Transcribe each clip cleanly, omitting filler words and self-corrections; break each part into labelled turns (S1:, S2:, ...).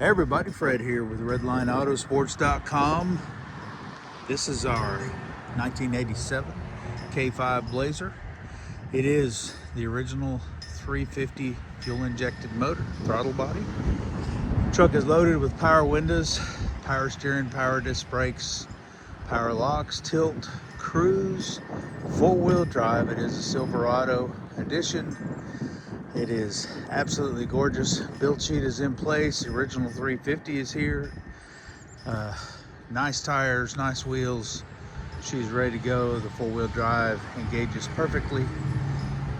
S1: Hey everybody, Fred here with RedlineAutosports.com. This is our 1987 K5 Blazer. It is the original 350 fuel injected motor, throttle body. Truck is loaded with power windows, power steering, power disc brakes, power locks, tilt, cruise, four-wheel drive. It is a Silverado edition. It is absolutely gorgeous. Build sheet is in place. The original 350 is here. Nice tires, nice wheels. She's ready to go. The four-wheel drive engages perfectly.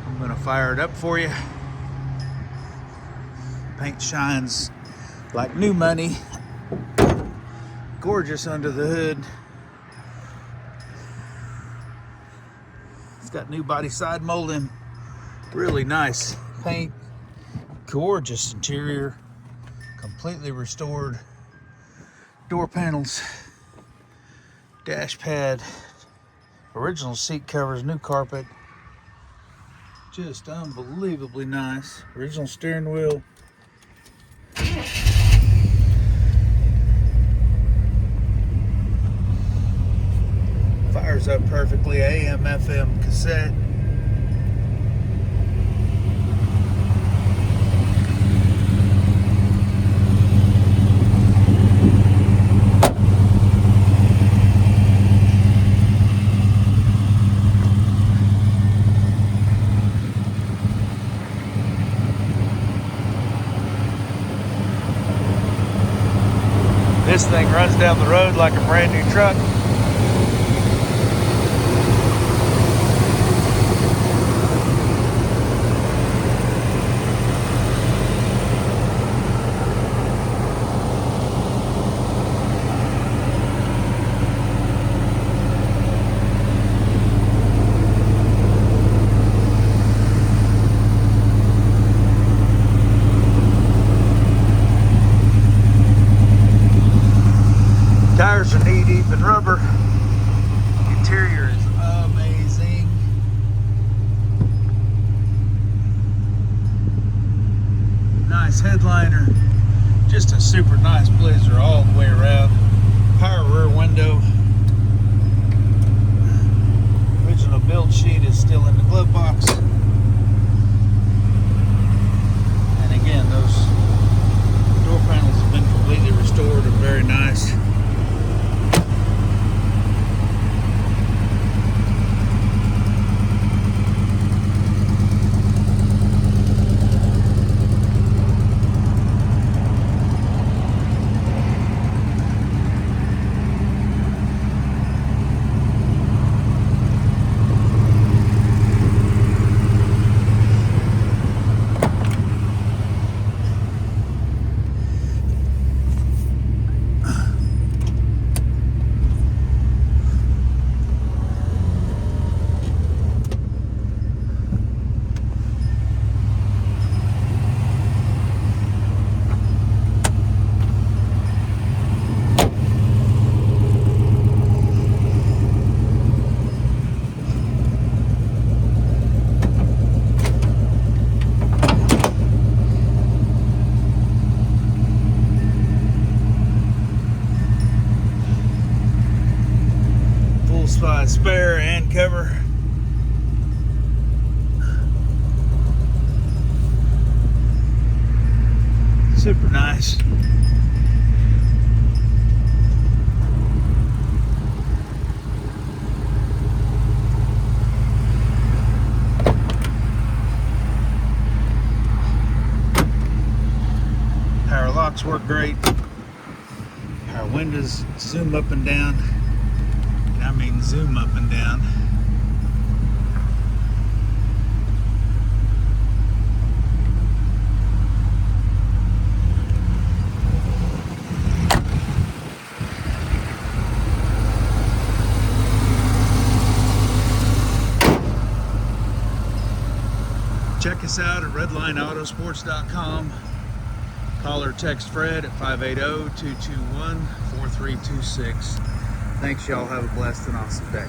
S1: I'm gonna fire it up for you. Paint shines like new money. Gorgeous under the hood. It's got new body side molding. Really nice paint, gorgeous interior, completely restored door panels, dash pad, original seat covers, new carpet, just unbelievably nice. Original steering wheel. Fires up perfectly. AM, FM cassette. This thing runs down the road like a brand new truck. Tires are knee deep in rubber. Interior is amazing. Nice headliner. Just a super nice Blazer all the way around. Power rear window. Original build sheet is still in the glove box. And again, those door panels have been completely restored and very nice. Spare and cover. Super nice. Power locks work great. Power windows zoom up and down. I mean zoom up and down. Check us out at RedlineAutosports.com. Call or text Fred at 580-221-4326. Thanks, y'all. Have a blessed and awesome day.